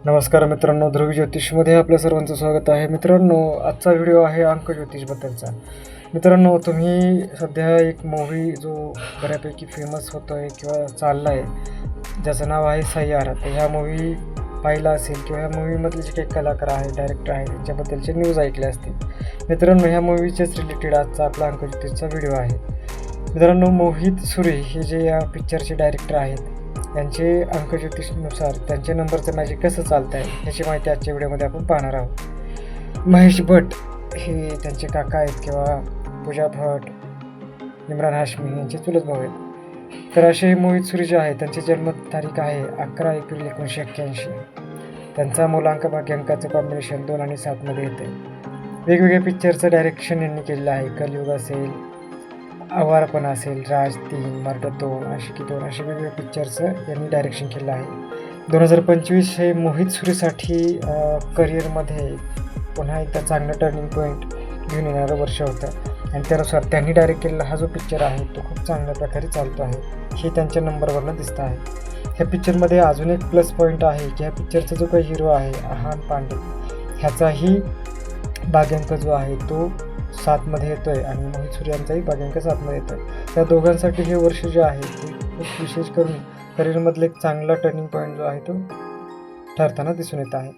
नमस्कार मित्रांनो, ध्रुवी ज्योतिषमध्ये आपल्या सर्वांचं स्वागत आहे. मित्रांनो, आजचा व्हिडिओ आहे अंक ज्योतिषबद्दलचा. मित्रांनो, तुम्ही सध्या एक मूव्ही जो बऱ्यापैकी फेमस होतो आहे किंवा चालला आहे, ज्याचं नाव आहे सय्यारा. तर ह्या मूव्ही पाहिला असेल किंवा ह्या मूव्हीमधले जे काही कलाकार आहेत, डायरेक्टर आहेत, त्यांच्याबद्दलचे न्यूज ऐकले असतील. मित्रांनो, ह्या मूव्हीच्याच रिलेटेड आजचा आपला अंक ज्योतिषचा व्हिडिओ आहे. मित्रांनो, मोहित सुरे हे जे या पिक्चरचे डायरेक्टर आहेत, त्यांचे अंक ज्योतिषनुसार त्यांच्या नंबरचं मॅजिक कसं चालतं आहे ह्याची माहिती आजच्या व्हिडिओमध्ये आपण पाहणार आहोत. महेश भट हे त्यांचे काका आहेत किंवा पूजा भट, इम्रान हाशमी यांचे चुलत भाऊ आहेत. तर असे मोहित सुरे जे आहे त्यांची जन्मतारीख आहे 11 एप्रिल 1981. त्यांचा मूलांक भाग्यांकाचं कॉम्बिनेशन 2 आणि 7 मध्ये येते. वेगवेगळ्या पिक्चरचं डायरेक्शन यांनी केलेलं आहे. कलयुग असेल, आवारपण असेल, राज 3, मर्द 2, आशिकी 2 अशा वेगवेगळ्या पिक्चरचं यांनी डायरेक्शन केलं आहे. 2025 हे मोहित सुरेसाठी करिअरमध्ये पुन्हा एकदा चांगलं टर्निंग पॉईंट घेऊन येणारं वर्ष होतं आणि त्यानुसार त्यांनी डायरेक्ट केलेला हा जो पिक्चर आहे तो खूप चांगल्या प्रकारे चालतो आहे, हे त्यांच्या नंबरवरनं दिसतं आहे. ह्या पिक्चरमध्ये अजून एक प्लस पॉईंट आहे की ह्या पिक्चरचा जो काही हिरो आहे अहान पांडे, ह्याचाही भाग्यांक जो आहे तो 7 मध्ये येतो आहे आणि मोहित सुरे यांचाही भाग्यांक 7 मध्ये येतो आहे. त्या दोघांसाठी हे वर्ष जे आहे ते खूप विशेष करून करिअरमधलं एक चांगला टर्निंग पॉईंट जो आहे तो ठरताना दिसून येत आहे.